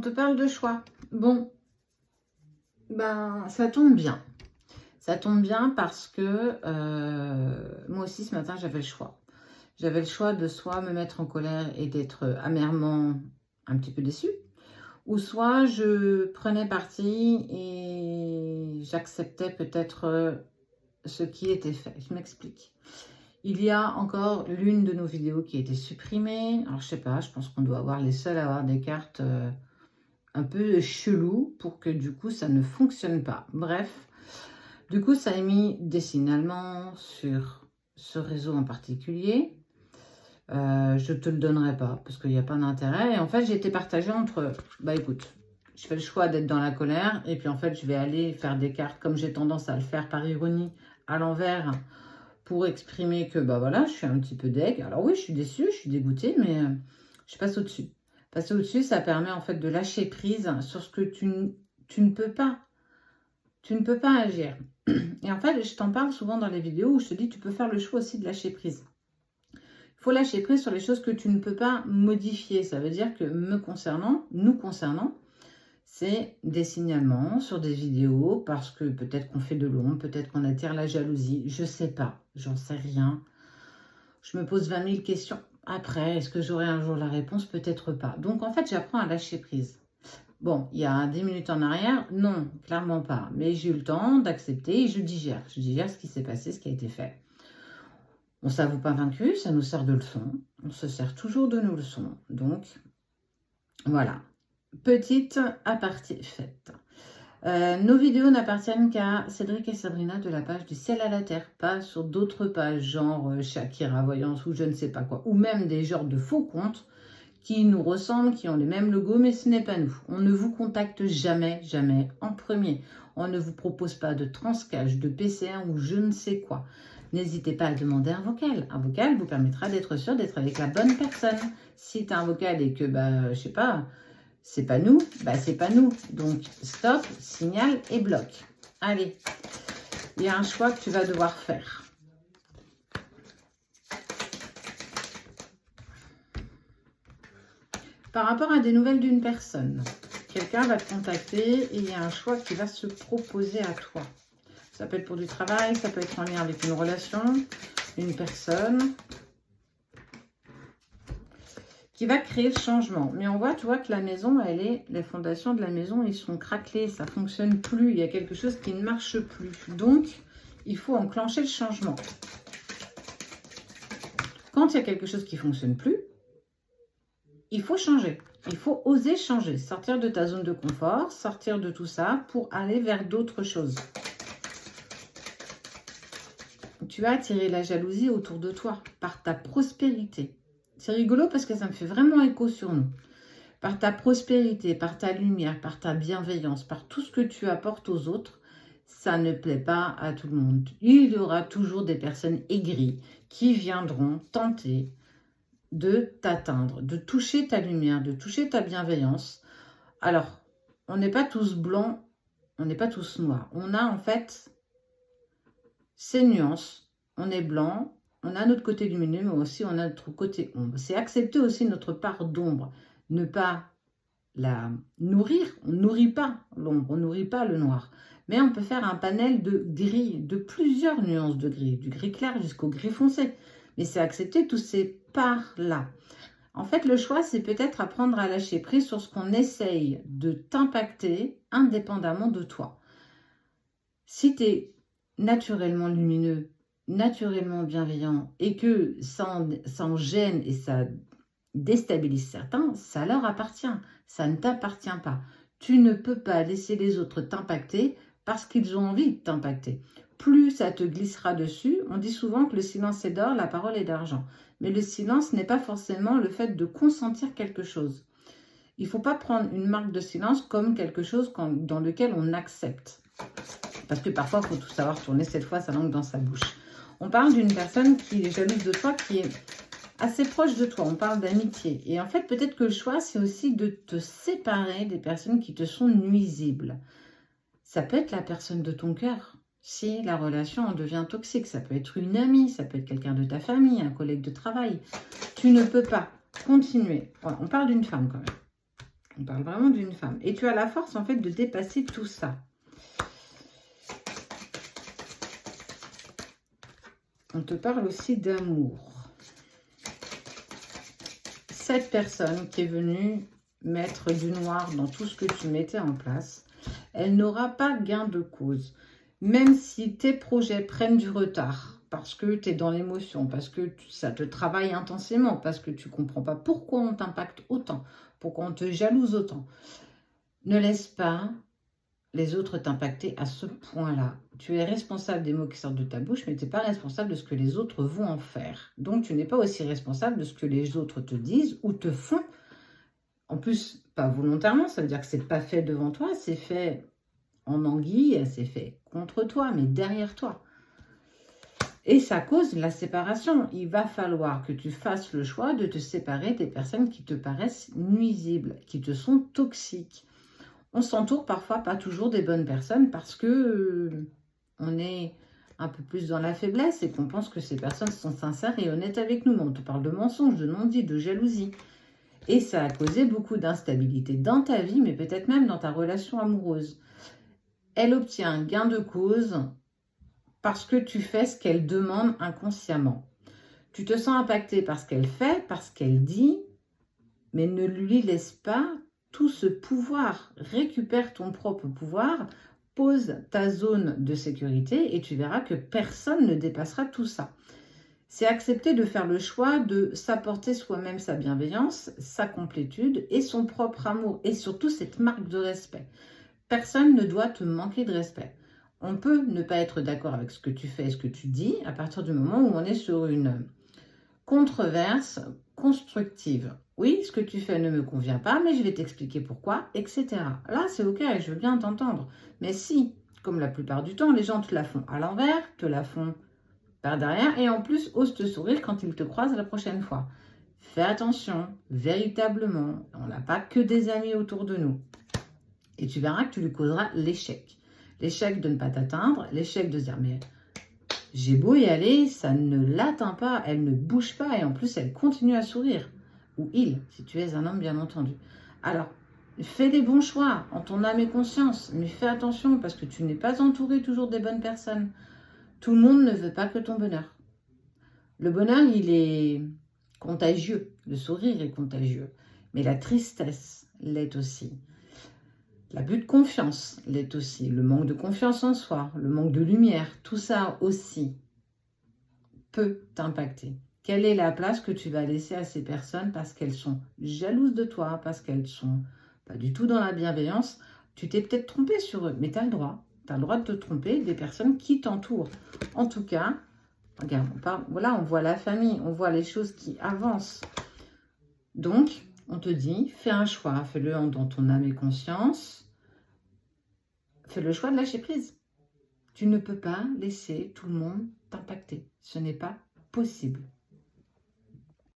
te parle de choix. Bon, ben, ça tombe bien. Ça tombe bien parce que moi aussi, ce matin, j'avais le choix. J'avais le choix de soit me mettre en colère et d'être amèrement un petit peu déçue, ou soit je prenais parti et j'acceptais peut-être ce qui était fait. Je m'explique. Il y a encore l'une de nos vidéos qui a été supprimée. Alors, je sais pas, je pense qu'on doit avoir les seuls à avoir des cartes un peu chelou pour que du coup ça ne fonctionne pas. Bref, du coup ça a mis des signalements sur ce réseau en particulier. Je te le donnerai pas parce qu'il n'y a pas d'intérêt. Et en fait j'ai été partagée entre, bah écoute, je fais le choix d'être dans la colère et puis en fait je vais aller faire des cartes comme j'ai tendance à le faire par ironie à l'envers pour exprimer que bah voilà, je suis un petit peu deg. Alors oui, je suis déçue, je suis dégoûtée, mais je passe au-dessus. Passer au-dessus, ça permet en fait de lâcher prise sur ce que tu ne peux pas. Tu ne peux pas agir. Et en fait, je t'en parle souvent dans les vidéos où je te dis tu peux faire le choix aussi de lâcher prise. Il faut lâcher prise sur les choses que tu ne peux pas modifier. Ça veut dire que me concernant, nous concernant, c'est des signalements sur des vidéos parce que peut-être qu'on fait de l'ombre, peut-être qu'on attire la jalousie. Je sais pas, j'en sais rien. Je me pose 20 000 questions. Après, est-ce que j'aurai un jour la réponse? Peut-être pas. Donc, en fait, j'apprends à lâcher prise. Bon, il y a 10 minutes en arrière, non, clairement pas. Mais j'ai eu le temps d'accepter et je digère. Je digère ce qui s'est passé, ce qui a été fait. On ne s'avoue pas vaincu, ça nous sert de leçon. On se sert toujours de nos leçons. Donc, voilà. Petite aparté faite. Nos vidéos n'appartiennent qu'à Cédric et Sabrina de la page du ciel à la terre, pas sur d'autres pages, genre Shakira Voyance ou je ne sais pas quoi, ou même des genres de faux comptes qui nous ressemblent, qui ont les mêmes logos, mais ce n'est pas nous. On ne vous contacte jamais, jamais en premier. On ne vous propose pas de transcash, de PCR ou je ne sais quoi. N'hésitez pas à demander un vocal. Un vocal vous permettra d'être sûr d'être avec la bonne personne. Si tu as un vocal et que, bah, je sais pas, c'est pas nous, bah c'est pas nous. Donc, stop, signal et bloc. Allez, il y a un choix que tu vas devoir faire. Par rapport à des nouvelles d'une personne, quelqu'un va te contacter et il y a un choix qui va se proposer à toi. Ça peut être pour du travail, ça peut être en lien avec une relation, une personne qui va créer le changement. Mais on voit, tu vois, que la maison, les fondations de la maison, ils sont craquelés, ça ne fonctionne plus. Il y a quelque chose qui ne marche plus. Donc, il faut enclencher le changement. Quand il y a quelque chose qui ne fonctionne plus, il faut changer. Il faut oser changer, sortir de ta zone de confort, sortir de tout ça pour aller vers d'autres choses. Tu as attiré la jalousie autour de toi par ta prospérité. C'est rigolo parce que ça me fait vraiment écho sur nous. Par ta prospérité, par ta lumière, par ta bienveillance, par tout ce que tu apportes aux autres, ça ne plaît pas à tout le monde. Il y aura toujours des personnes aigries qui viendront tenter de t'atteindre, de toucher ta lumière, de toucher ta bienveillance. Alors, on n'est pas tous blancs, on n'est pas tous noirs. On a en fait ces nuances. On est blanc, on a notre côté lumineux, mais aussi on a notre côté ombre. C'est accepter aussi notre part d'ombre. Ne pas la nourrir. On ne nourrit pas l'ombre, on ne nourrit pas le noir. Mais on peut faire un panel de gris, de plusieurs nuances de gris, du gris clair jusqu'au gris foncé. Mais c'est accepter tous ces parts-là. En fait, le choix, c'est peut-être apprendre à lâcher prise sur ce qu'on essaye de t'impacter indépendamment de toi. Si tu es naturellement lumineux, naturellement bienveillant et que ça en gêne et ça déstabilise certains, ça leur appartient, ça ne t'appartient pas. Tu ne peux pas laisser les autres t'impacter parce qu'ils ont envie de t'impacter. Plus ça te glissera dessus, on dit souvent que le silence est d'or, la parole est d'argent. Mais le silence n'est pas forcément le fait de consentir quelque chose. Il ne faut pas prendre une marque de silence comme quelque chose dans lequel on accepte. Parce que parfois, il faut tout savoir tourner cette fois sa langue dans sa bouche. On parle d'une personne qui est jalouse de toi, qui est assez proche de toi. On parle d'amitié. Et en fait, peut-être que le choix, c'est aussi de te séparer des personnes qui te sont nuisibles. Ça peut être la personne de ton cœur. Si la relation en devient toxique, ça peut être une amie, ça peut être quelqu'un de ta famille, un collègue de travail. Tu ne peux pas continuer. On parle d'une femme quand même. On parle vraiment d'une femme. Et tu as la force, en fait, de dépasser tout ça. On te parle aussi d'amour. Cette personne qui est venue mettre du noir dans tout ce que tu mettais en place, elle n'aura pas gain de cause. Même si tes projets prennent du retard, parce que tu es dans l'émotion, parce que ça te travaille intensément, parce que tu ne comprends pas pourquoi on t'impacte autant, pourquoi on te jalouse autant. Ne laisse pas les autres t'impacter à ce point-là. Tu es responsable des mots qui sortent de ta bouche, mais tu n'es pas responsable de ce que les autres vont en faire. Donc, tu n'es pas aussi responsable de ce que les autres te disent ou te font. En plus, pas volontairement, ça veut dire que ce n'est pas fait devant toi, c'est fait en anguille, c'est fait contre toi, mais derrière toi. Et ça cause la séparation. Il va falloir que tu fasses le choix de te séparer des personnes qui te paraissent nuisibles, qui te sont toxiques. On s'entoure parfois pas toujours des bonnes personnes parce que on est un peu plus dans la faiblesse et qu'on pense que ces personnes sont sincères et honnêtes avec nous. Mais on te parle de mensonges, de non-dits, de jalousie. Et ça a causé beaucoup d'instabilité dans ta vie, mais peut-être même dans ta relation amoureuse. Elle obtient un gain de cause parce que tu fais ce qu'elle demande inconsciemment. Tu te sens impacté par ce qu'elle fait, par ce qu'elle dit, mais ne lui laisse pas tout ce pouvoir. Récupère ton propre pouvoir, pose ta zone de sécurité et tu verras que personne ne dépassera tout ça. C'est accepter de faire le choix de s'apporter soi-même sa bienveillance, sa complétude et son propre amour et surtout cette marque de respect. Personne ne doit te manquer de respect. On peut ne pas être d'accord avec ce que tu fais et ce que tu dis à partir du moment où on est sur une controverse constructive. Oui, ce que tu fais ne me convient pas, mais je vais t'expliquer pourquoi, etc. Là, c'est ok, je veux bien t'entendre. Mais si, comme la plupart du temps, les gens te la font à l'envers, te la font par derrière, et en plus, osent te sourire quand ils te croisent la prochaine fois. Fais attention, véritablement, on n'a pas que des amis autour de nous. Et tu verras que tu lui causeras l'échec. L'échec de ne pas t'atteindre, l'échec de se dire, mais j'ai beau y aller, ça ne l'atteint pas, elle ne bouge pas et en plus elle continue à sourire. Ou il, si tu es un homme bien entendu. Alors, fais les bons choix en ton âme et conscience, mais fais attention parce que tu n'es pas entouré toujours des bonnes personnes. Tout le monde ne veut pas que ton bonheur. Le bonheur, il est contagieux, le sourire est contagieux, mais la tristesse l'est aussi. L'abus de confiance l'est aussi, le manque de confiance en soi, le manque de lumière, tout ça aussi peut t'impacter. Quelle est la place que tu vas laisser à ces personnes parce qu'elles sont jalouses de toi, parce qu'elles sont pas du tout dans la bienveillance? Tu t'es peut-être trompé sur eux, mais tu as le droit. Tu as le droit de te tromper des personnes qui t'entourent. En tout cas, regarde, voilà, on voit la famille, on voit les choses qui avancent. Donc, on te dit, fais un choix, fais-le dans ton âme et conscience. Fais le choix de lâcher prise. Tu ne peux pas laisser tout le monde t'impacter. Ce n'est pas possible.